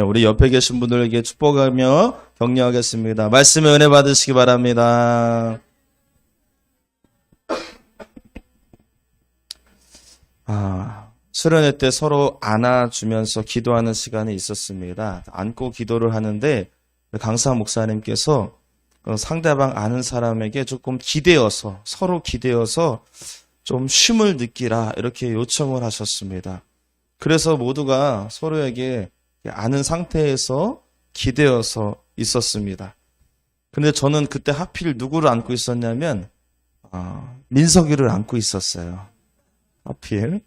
우리 옆에 계신 분들에게 축복하며 격려하겠습니다. 말씀의 은혜 받으시기 바랍니다. 수련회 때 서로 안아주면서 기도하는 시간이 있었습니다. 안고 기도를 하는데 강사 목사님께서 상대방 아는 사람에게 조금 기대어서, 서로 기대어서 좀 쉼을 느끼라 이렇게 요청을 하셨습니다. 그래서 모두가 서로에게 아는 상태에서 기대어서 있었습니다. 근데 저는 그때 하필 누구를 안고 있었냐면 민석이를 안고 있었어요. 하필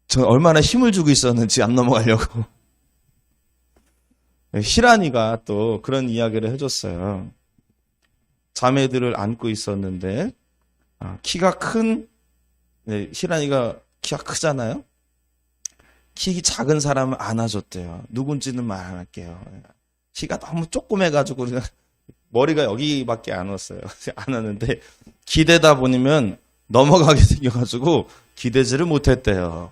저 얼마나 힘을 주고 있었는지 안 넘어가려고. 희란이가 또 그런 이야기를 해줬어요. 자매들을 안고 있었는데 키가 큰 희란이가 키가 크잖아요. 키 작은 사람을 안아줬대요. 누군지는 말 안 할게요. 키가 너무 조그매가지고 머리가 여기밖에 안 왔어요. 안 왔는데 기대다 보면 넘어가게 생겨가지고 기대지를 못했대요.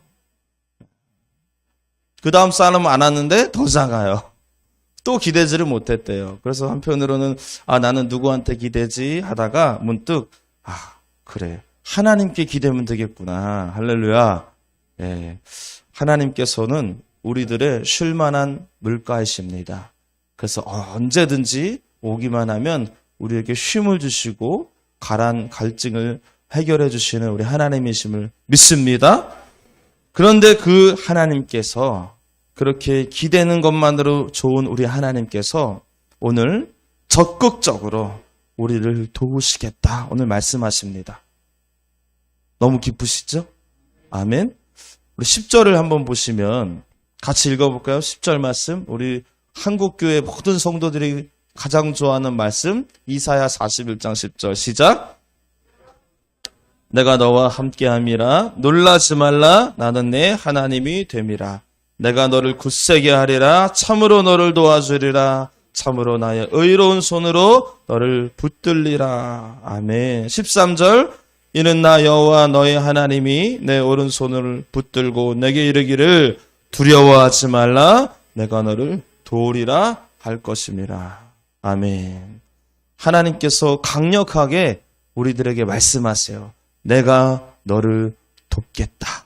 그 다음 사람은 안 왔는데 더 작아요. 또 기대지를 못했대요. 그래서 한편으로는 나는 누구한테 기대지 하다가 문득 그래 하나님께 기대면 되겠구나. 할렐루야. 예. 하나님께서는 우리들의 쉴만한 물가이십니다. 그래서 언제든지 오기만 하면 우리에게 쉼을 주시고 갈증을 해결해 주시는 우리 하나님이심을 믿습니다. 그런데 그 하나님께서 그렇게 기대는 것만으로 좋은 우리 하나님께서 오늘 적극적으로 우리를 도우시겠다 오늘 말씀하십니다. 너무 기쁘시죠? 아멘. 우리 10절을 한번 보시면 같이 읽어볼까요? 10절 말씀. 우리 한국교회 모든 성도들이 가장 좋아하는 말씀 이사야 41장 10절 시작. 내가 너와 함께함이라 놀라지 말라 나는 내 하나님이 됨이라. 내가 너를 굳세게 하리라. 참으로 너를 도와주리라. 참으로 나의 의로운 손으로 너를 붙들리라. 아멘. 13절 이는 나 여호와 너의 하나님이 내 오른손을 붙들고 내게 이르기를 두려워하지 말라. 내가 너를 도우리라 할 것임이라. 아멘. 하나님께서 강력하게 우리들에게 말씀하세요. 내가 너를 돕겠다.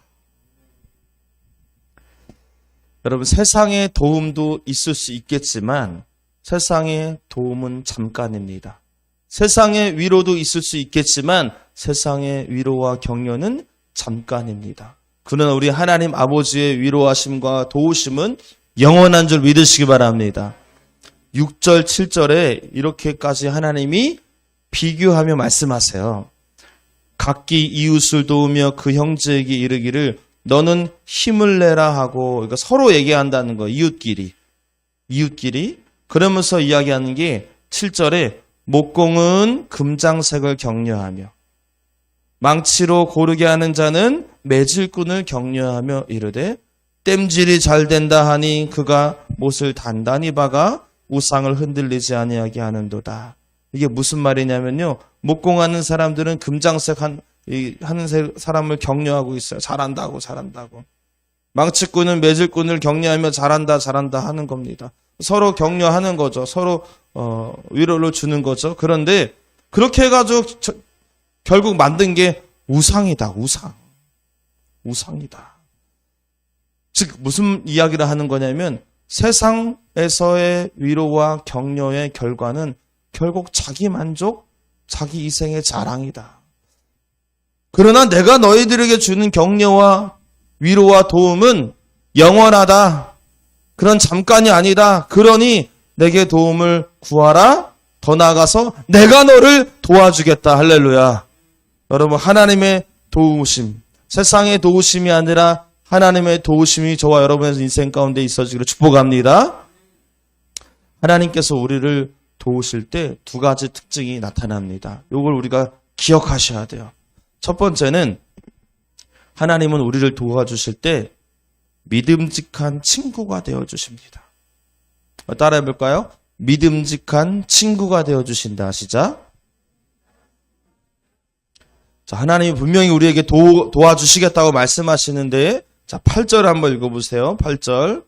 여러분 세상의 도움도 있을 수 있겠지만 세상의 도움은 잠깐입니다. 세상의 위로도 있을 수 있겠지만 세상의 위로와 격려는 잠깐입니다. 그러나 우리 하나님 아버지의 위로하심과 도우심은 영원한 줄 믿으시기 바랍니다. 6절, 7절에 이렇게까지 하나님이 비교하며 말씀하세요. 각기 이웃을 도우며 그 형제에게 이르기를 너는 힘을 내라 하고 그러니까 서로 얘기한다는 거 이웃끼리 그러면서 이야기하는 게 7절에 목공은 금장색을 격려하며 망치로 고르게 하는 자는 매질꾼을 격려하며 이르되 땜질이 잘 된다 하니 그가 못을 단단히 박아 우상을 흔들리지 아니하게 하는도다. 이게 무슨 말이냐면요. 목공하는 사람들은 금장색 하는 사람을 격려하고 있어요. 잘한다고. 망치꾼은 매질꾼을 격려하며 잘한다 하는 겁니다. 서로 격려하는 거죠. 서로 위로를 주는 거죠. 그런데 그렇게 해가지고 결국 만든 게 우상이다. 우상이다. 즉 무슨 이야기를 하는 거냐면 세상에서의 위로와 격려의 결과는 결국 자기 만족, 자기 이생의 자랑이다. 그러나 내가 너희들에게 주는 격려와 위로와 도움은 영원하다. 그런 잠깐이 아니다. 그러니 내게 도움을 구하라. 더 나아가서 내가 너를 도와주겠다. 할렐루야. 여러분 하나님의 도우심, 세상의 도우심이 아니라 하나님의 도우심이 저와 여러분의 인생 가운데 있어지기를 축복합니다. 하나님께서 우리를 도우실 때 두 가지 특징이 나타납니다. 이걸 우리가 기억하셔야 돼요. 첫 번째는 하나님은 우리를 도와주실 때 믿음직한 친구가 되어주십니다. 따라해볼까요? 믿음직한 친구가 되어주신다. 시작. 자, 하나님이 분명히 우리에게 도와주시겠다고 말씀하시는데 자, 8절 한번 읽어보세요. 8절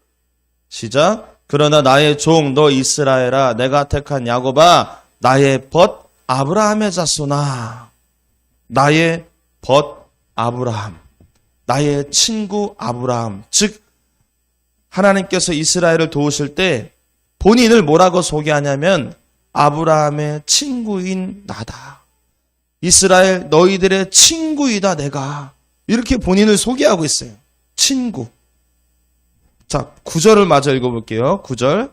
시작. 그러나 나의 종 너 이스라엘아 내가 택한 야곱아 나의 벗 아브라함의 자손아. 나의 벗 아브라함. 나의 친구 아브라함. 즉 하나님께서 이스라엘을 도우실 때 본인을 뭐라고 소개하냐면 아브라함의 친구인 나다. 이스라엘 너희들의 친구이다 내가. 이렇게 본인을 소개하고 있어요. 친구. 자, 9절을 마저 읽어볼게요. 9절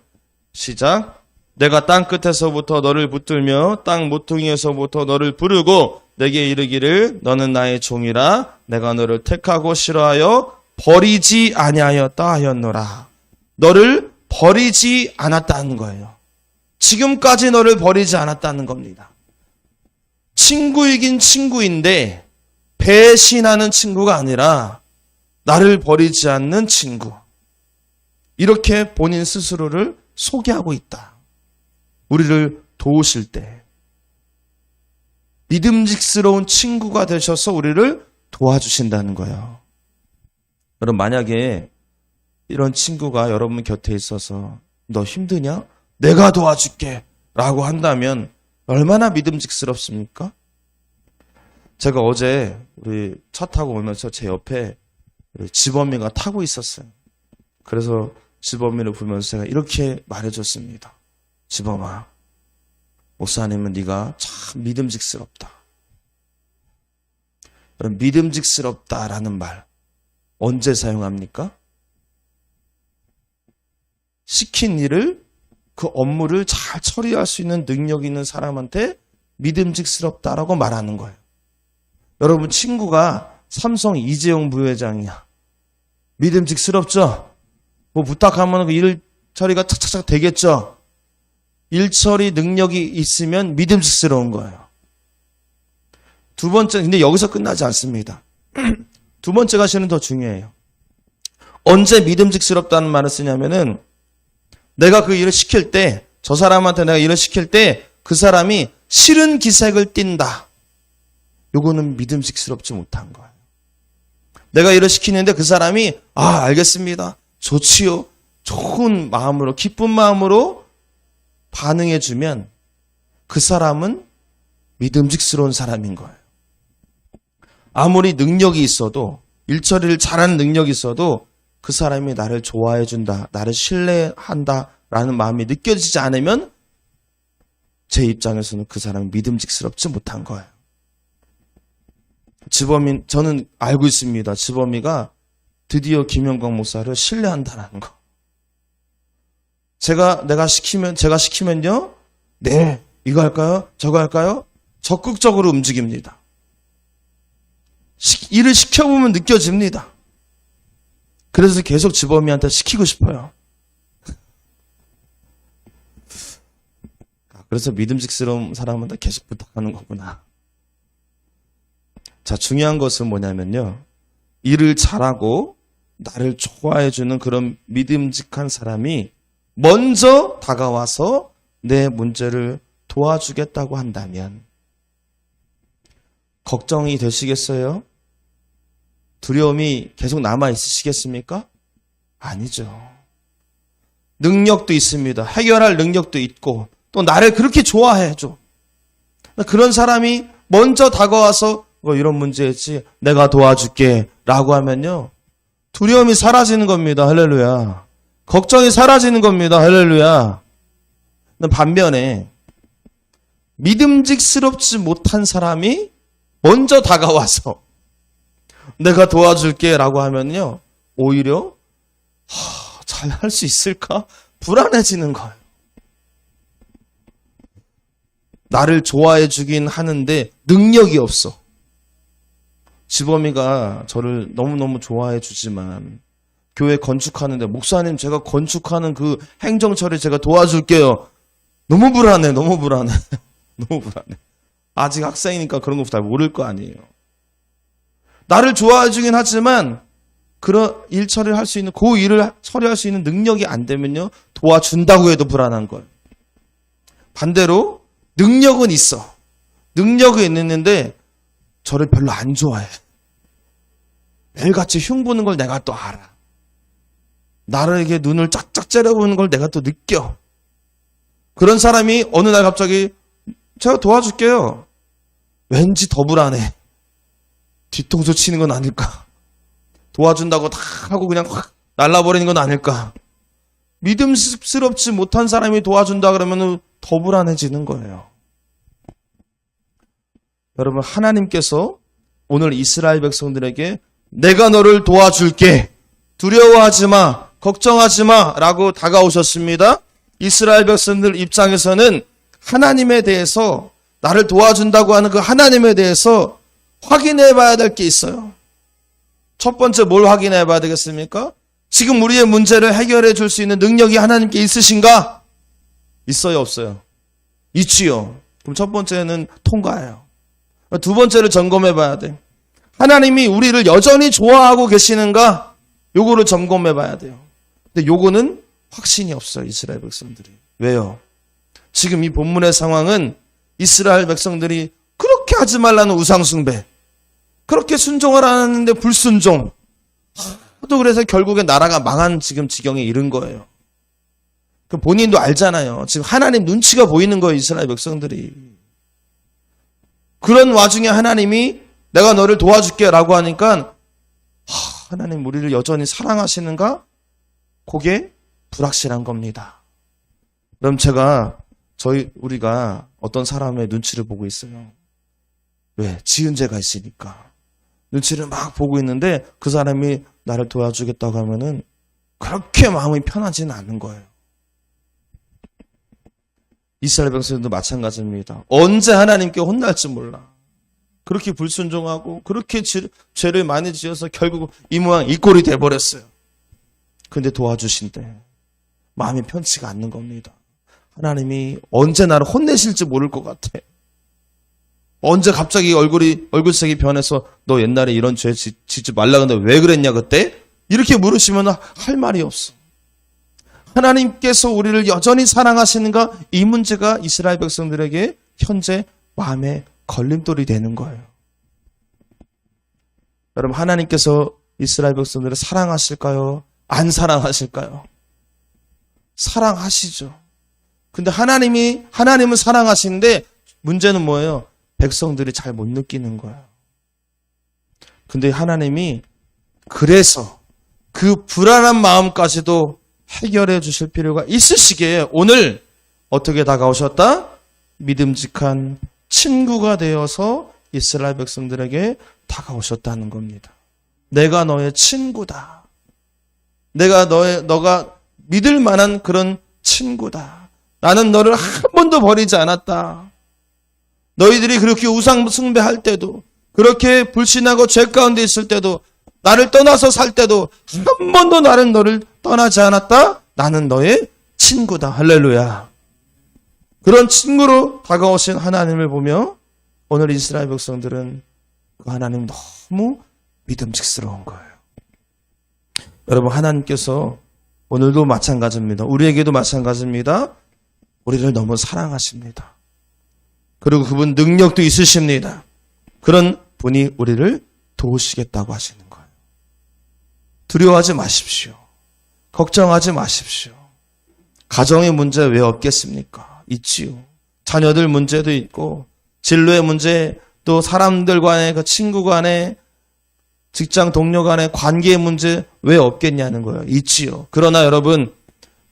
시작. 내가 땅 끝에서부터 너를 붙들며 땅 모퉁이에서부터 너를 부르고 내게 이르기를 너는 나의 종이라 내가 너를 택하고 싫어하여 버리지 아니하였다 하였노라. 너를 버리지 않았다는 거예요. 지금까지 너를 버리지 않았다는 겁니다. 친구이긴 친구인데 배신하는 친구가 아니라 나를 버리지 않는 친구. 이렇게 본인 스스로를 소개하고 있다. 우리를 도우실 때 믿음직스러운 친구가 되셔서 우리를 도와주신다는 거예요. 여러분 만약에 이런 친구가 여러분 곁에 있어서 너 힘드냐? 내가 도와줄게 라고 한다면 얼마나 믿음직스럽습니까? 제가 어제 우리 차 타고 오면서 제 옆에 지범이가 타고 있었어요. 그래서 지범이를 보면서 제가 이렇게 말해줬습니다. 지범아, 목사님은 네가 참 믿음직스럽다. 여러분 믿음직스럽다라는 말 언제 사용합니까? 시킨 일을 그 업무를 잘 처리할 수 있는 능력 있는 사람한테 믿음직스럽다라고 말하는 거예요. 여러분 친구가 삼성 이재용 부회장이야. 믿음직스럽죠? 뭐 부탁하면 그 일 처리가 착착착 되겠죠? 일 처리 능력이 있으면 믿음직스러운 거예요. 두 번째, 근데 여기서 끝나지 않습니다. 두 번째가 실은 더 중요해요. 언제 믿음직스럽다는 말을 쓰냐면은 내가 그 일을 시킬 때, 저 사람한테 내가 일을 시킬 때 그 사람이 싫은 기색을 띈다. 요거는 믿음직스럽지 못한 거예요. 내가 일을 시키는데 그 사람이 알겠습니다. 좋지요. 좋은 마음으로 기쁜 마음으로 반응해주면 그 사람은 믿음직스러운 사람인 거예요. 아무리 능력이 있어도 일처리를 잘하는 능력이 있어도 그 사람이 나를 좋아해준다, 나를 신뢰한다라는 마음이 느껴지지 않으면 제 입장에서는 그 사람이 믿음직스럽지 못한 거예요. 지범이, 저는 알고 있습니다. 지범이가 드디어 김영광 목사를 신뢰한다는 거. 제가 시키면요? 네, 이거 할까요? 저거 할까요? 적극적으로 움직입니다. 일을 시켜보면 느껴집니다. 그래서 계속 지범이한테 시키고 싶어요. 그래서 믿음직스러운 사람한테 계속 부탁하는 거구나. 자, 중요한 것은 뭐냐면요. 일을 잘하고 나를 좋아해주는 그런 믿음직한 사람이 먼저 다가와서 내 문제를 도와주겠다고 한다면 걱정이 되시겠어요? 두려움이 계속 남아있으시겠습니까? 아니죠. 능력도 있습니다. 해결할 능력도 있고 또 나를 그렇게 좋아해줘. 그런 사람이 먼저 다가와서 이런 문제였지 내가 도와줄게 라고 하면요. 두려움이 사라지는 겁니다. 할렐루야. 걱정이 사라지는 겁니다. 할렐루야. 반면에 믿음직스럽지 못한 사람이 먼저 다가와서 내가 도와줄게 라고 하면요. 오히려 잘 할 수 있을까? 불안해지는 거예요. 나를 좋아해 주긴 하는데 능력이 없어. 지범이가 저를 너무너무 좋아해 주지만 교회 건축하는데 목사님 제가 건축하는 그 행정처리 제가 도와줄게요. 너무 불안해. 너무 불안해. 너무 불안해. 아직 학생이니까 그런 거 잘 모를 거 아니에요. 나를 좋아해 주긴 하지만 그런 일 처리를 할 수 있는 그 일을 처리할 수 있는 능력이 안 되면요. 도와준다고 해도 불안한 거예요. 반대로 능력은 있어. 능력은 있는데 저를 별로 안 좋아해. 매일같이 흉보는 걸 내가 또 알아. 나에게 눈을 짝짝 째려보는 걸 내가 또 느껴. 그런 사람이 어느 날 갑자기 제가 도와줄게요. 왠지 더 불안해. 뒤통수 치는 건 아닐까? 도와준다고 다 하고 그냥 확 날라버리는 건 아닐까? 믿음스럽지 못한 사람이 도와준다 그러면 더 불안해지는 거예요. 여러분, 하나님께서 오늘 이스라엘 백성들에게 내가 너를 도와줄게. 두려워하지 마. 걱정하지 마. 라고 다가오셨습니다. 이스라엘 백성들 입장에서는 하나님에 대해서 나를 도와준다고 하는 그 하나님에 대해서 확인해 봐야 될 게 있어요. 첫 번째 뭘 확인해 봐야 되겠습니까? 지금 우리의 문제를 해결해 줄 수 있는 능력이 하나님께 있으신가? 있어요, 없어요? 있지요. 그럼 첫 번째는 통과예요. 두 번째를 점검해 봐야 돼. 하나님이 우리를 여전히 좋아하고 계시는가? 요거를 점검해 봐야 돼요. 근데 요거는 확신이 없어요, 이스라엘 백성들이. 왜요? 지금 이 본문의 상황은 이스라엘 백성들이 그렇게 하지 말라는 우상숭배, 그렇게 순종을 안 하는데 불순종, 또 그래서 결국에 나라가 망한 지금 지경에 이른 거예요. 본인도 알잖아요. 지금 하나님 눈치가 보이는 거예요, 이스라엘 백성들이. 그런 와중에 하나님이 내가 너를 도와줄게 라고 하니까 하나님 우리를 여전히 사랑하시는가? 그게 불확실한 겁니다. 그럼 우리가 어떤 사람의 눈치를 보고 있어요. 왜? 지은 죄가 있으니까. 눈치를 막 보고 있는데 그 사람이 나를 도와주겠다고 하면은 그렇게 마음이 편하지는 않는 거예요. 이스라엘 백성들도 마찬가지입니다. 언제 하나님께 혼날지 몰라. 그렇게 불순종하고 그렇게 죄를 많이 지어서 결국 이 모양 이 꼴이 돼버렸어요. 근데 도와주신대. 마음이 편치가 않는 겁니다. 하나님이 언제 나를 혼내실지 모를 것 같아. 언제 갑자기 얼굴색이 변해서 너 옛날에 이런 죄 짓지 말라 근데 왜 그랬냐 그때? 이렇게 물으시면 할 말이 없어. 하나님께서 우리를 여전히 사랑하시는가? 이 문제가 이스라엘 백성들에게 현재 마음에 걸림돌이 되는 거예요. 여러분, 하나님께서 이스라엘 백성들을 사랑하실까요? 안 사랑하실까요? 사랑하시죠. 근데 하나님은 사랑하시는데 문제는 뭐예요? 백성들이 잘 못 느끼는 거예요. 근데 하나님이 그래서 그 불안한 마음까지도 해결해 주실 필요가 있으시기에 오늘 어떻게 다가오셨다? 믿음직한 친구가 되어서 이스라엘 백성들에게 다가오셨다는 겁니다. 내가 너의 친구다. 너가 믿을 만한 그런 친구다. 나는 너를 한 번도 버리지 않았다. 너희들이 그렇게 우상 숭배할 때도, 그렇게 불신하고 죄 가운데 있을 때도, 나를 떠나서 살 때도 한 번도 너를 떠나지 않았다. 나는 너의 친구다. 할렐루야. 그런 친구로 다가오신 하나님을 보며 오늘 이스라엘 백성들은 그 하나님 너무 믿음직스러운 거예요. 여러분, 하나님께서 오늘도 마찬가지입니다. 우리에게도 마찬가지입니다. 우리를 너무 사랑하십니다. 그리고 그분 능력도 있으십니다. 그런 분이 우리를 도우시겠다고 하시는 거예요. 두려워하지 마십시오. 걱정하지 마십시오. 가정의 문제 왜 없겠습니까? 있지요. 자녀들 문제도 있고, 진로의 문제, 또 사람들 간의 그 친구 간의, 직장 동료 간의 관계의 문제 왜 없겠냐는 거예요. 있지요. 그러나 여러분,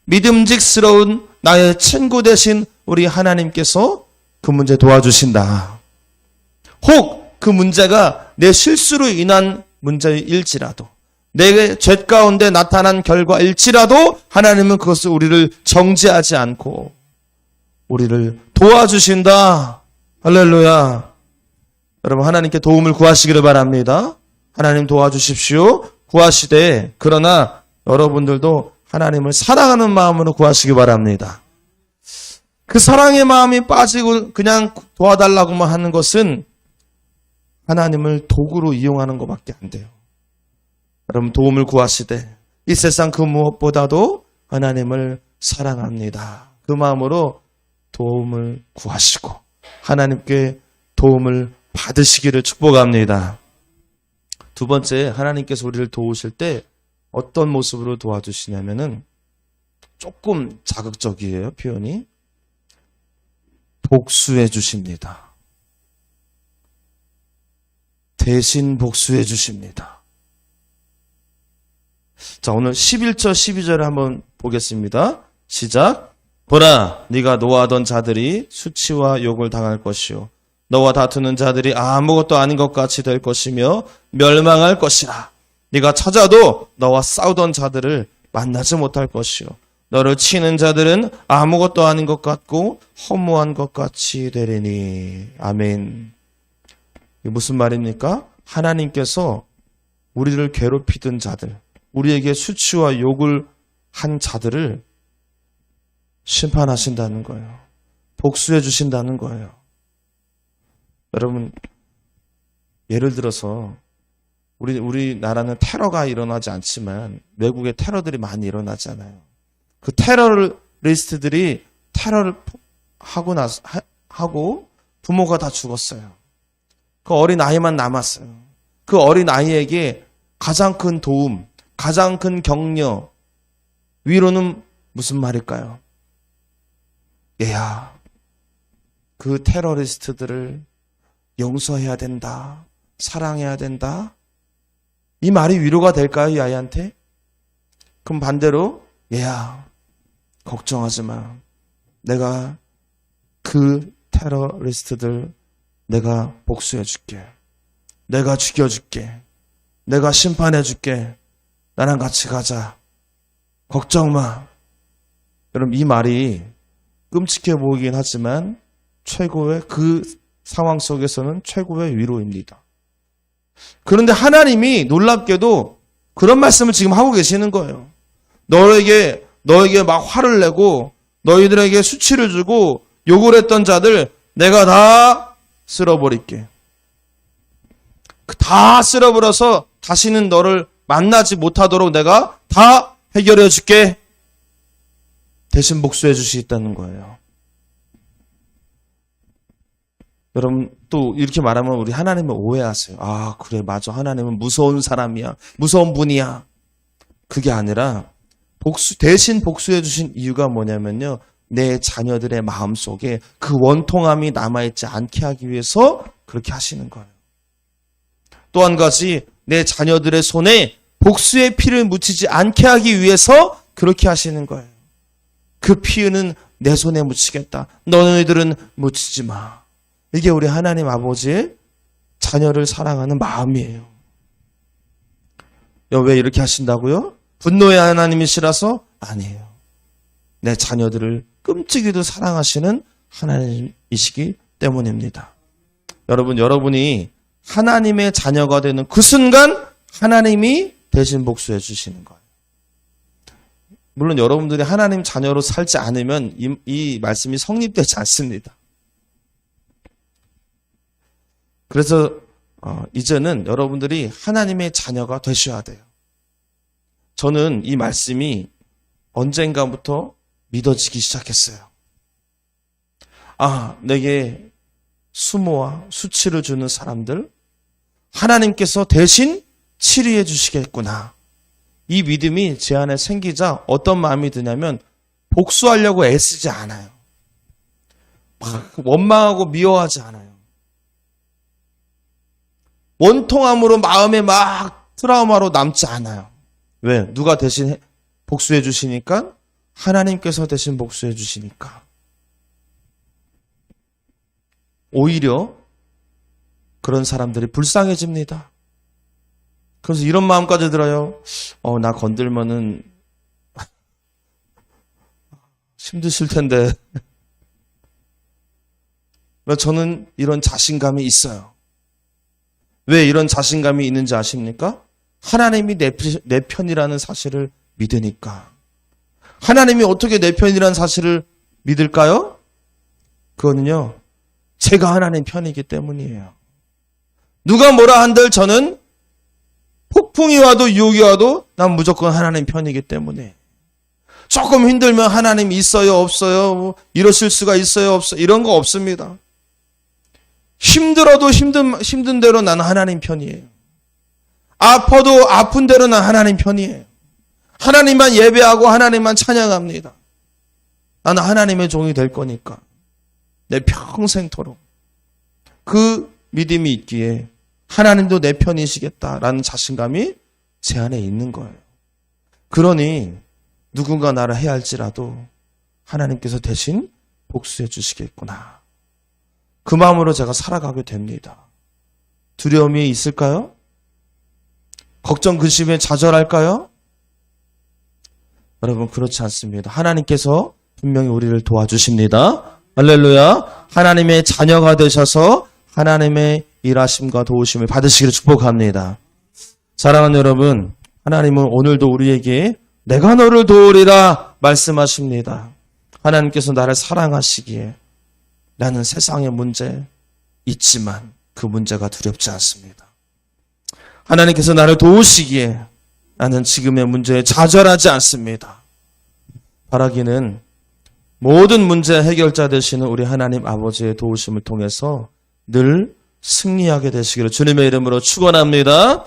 믿음직스러운 나의 친구 되신 우리 하나님께서 그 문제 도와주신다. 혹 그 문제가 내 실수로 인한 문제일지라도, 내 죄 가운데 나타난 결과일지라도 하나님은 그것을 우리를 정죄하지 않고 우리를 도와주신다. 할렐루야. 여러분, 하나님께 도움을 구하시기를 바랍니다. 하나님 도와주십시오. 구하시되, 그러나 여러분들도 하나님을 사랑하는 마음으로 구하시기 바랍니다. 그 사랑의 마음이 빠지고 그냥 도와달라고만 하는 것은 하나님을 도구로 이용하는 것밖에 안 돼요. 여러분, 도움을 구하시되 이 세상 그 무엇보다도 하나님을 사랑합니다. 그 마음으로 도움을 구하시고 하나님께 도움을 받으시기를 축복합니다. 두 번째, 하나님께서 우리를 도우실 때 어떤 모습으로 도와주시냐면은 조금 자극적이에요, 표현이. 복수해 주십니다. 대신 복수해 주십니다. 자, 오늘 11절, 12절을 한번 보겠습니다. 시작. 보라, 네가 노하던 자들이 수치와 욕을 당할 것이요. 너와 다투는 자들이 아무것도 아닌 것 같이 될 것이며 멸망할 것이라. 네가 찾아도 너와 싸우던 자들을 만나지 못할 것이요. 너를 치는 자들은 아무것도 아닌 것 같고 허무한 것 같이 되리니. 아멘. 이게 무슨 말입니까? 하나님께서 우리를 괴롭히던 자들, 우리에게 수치와 욕을 한 자들을 심판하신다는 거예요. 복수해 주신다는 거예요. 여러분, 예를 들어서 우리나라는 테러가 일어나지 않지만 외국에 테러들이 많이 일어나잖아요. 그 테러리스트들이 테러를 하고 부모가 다 죽었어요. 그 어린 아이만 남았어요. 그 어린 아이에게 가장 큰 도움, 가장 큰 격려, 위로는 무슨 말일까요? 얘야, 그 테러리스트들을 용서해야 된다. 사랑해야 된다. 이 말이 위로가 될까요, 이 아이한테? 그럼 반대로, 얘야, 걱정하지 마. 내가 그 테러리스트들 내가 복수해 줄게. 내가 죽여줄게. 내가 심판해 줄게. 나랑 같이 가자. 걱정 마. 여러분, 이 말이 끔찍해 보이긴 하지만 최고의 그 상황 속에서는 최고의 위로입니다. 그런데 하나님이 놀랍게도 그런 말씀을 지금 하고 계시는 거예요. 너에게 막 화를 내고 너희들에게 수치를 주고 욕을 했던 자들 내가 다 쓸어버릴게. 다 쓸어버려서 다시는 너를 만나지 못하도록 내가 다 해결해 줄게. 대신 복수해 주시겠다는 거예요. 여러분, 또 이렇게 말하면 우리 하나님을 오해하세요. 아, 그래, 맞아. 하나님은 무서운 사람이야. 무서운 분이야. 그게 아니라 대신 복수해 주신 이유가 뭐냐면요. 내 자녀들의 마음속에 그 원통함이 남아있지 않게 하기 위해서 그렇게 하시는 거예요. 또 한 가지, 내 자녀들의 손에 복수의 피를 묻히지 않게 하기 위해서 그렇게 하시는 거예요. 그 피는 내 손에 묻히겠다. 너희들은 묻히지 마. 이게 우리 하나님 아버지의 자녀를 사랑하는 마음이에요. 왜 이렇게 하신다고요? 분노의 하나님이시라서? 아니에요. 내 자녀들을 끔찍이도 사랑하시는 하나님이시기 때문입니다. 여러분이 하나님의 자녀가 되는 그 순간 하나님이 대신 복수해 주시는 거예요. 물론 여러분들이 하나님 자녀로 살지 않으면 이 말씀이 성립되지 않습니다. 그래서 이제는 여러분들이 하나님의 자녀가 되셔야 돼요. 저는 이 말씀이 언젠가부터 믿어지기 시작했어요. 아, 내게 수모와 수치를 주는 사람들 하나님께서 대신 치료해 주시겠구나. 이 믿음이 제 안에 생기자 어떤 마음이 드냐면 복수하려고 애쓰지 않아요. 막 원망하고 미워하지 않아요. 원통함으로 마음에 막 트라우마로 남지 않아요. 왜? 누가 대신 복수해 주시니까? 하나님께서 대신 복수해 주시니까. 오히려 그런 사람들이 불쌍해집니다. 그래서 이런 마음까지 들어요. 나 건들면은 힘드실 텐데. 저는 이런 자신감이 있어요. 왜 이런 자신감이 있는지 아십니까? 하나님이 내 편이라는 사실을 믿으니까. 하나님이 어떻게 내 편이라는 사실을 믿을까요? 그거는요, 제가 하나님 편이기 때문이에요. 누가 뭐라 한들 저는 폭풍이 와도 유혹이 와도 난 무조건 하나님 편이기 때문에. 조금 힘들면 하나님 있어요, 없어요, 이러실 수가 있어요, 없어요, 이런 거 없습니다. 힘들어도 힘든 대로 나는 하나님 편이에요. 아파도 아픈 대로 난 하나님 편이에요. 하나님만 예배하고 하나님만 찬양합니다. 나는 하나님의 종이 될 거니까. 내 평생토록. 그 믿음이 있기에 하나님도 내 편이시겠다라는 자신감이 제 안에 있는 거예요. 그러니 누군가 나를 해할지라도 하나님께서 대신 복수해 주시겠구나. 그 마음으로 제가 살아가게 됩니다. 두려움이 있을까요? 걱정, 근심에 좌절할까요? 여러분, 그렇지 않습니다. 하나님께서 분명히 우리를 도와주십니다. 할렐루야. 하나님의 자녀가 되셔서 하나님의 일하심과 도우심을 받으시기를 축복합니다. 사랑하는 여러분, 하나님은 오늘도 우리에게 내가 너를 도우리라 말씀하십니다. 하나님께서 나를 사랑하시기에 나는 세상의 문제 있지만 그 문제가 두렵지 않습니다. 하나님께서 나를 도우시기에 나는 지금의 문제에 좌절하지 않습니다. 바라기는 모든 문제 해결자 되시는 우리 하나님 아버지의 도우심을 통해서 늘 승리하게 되시기를 주님의 이름으로 축원합니다.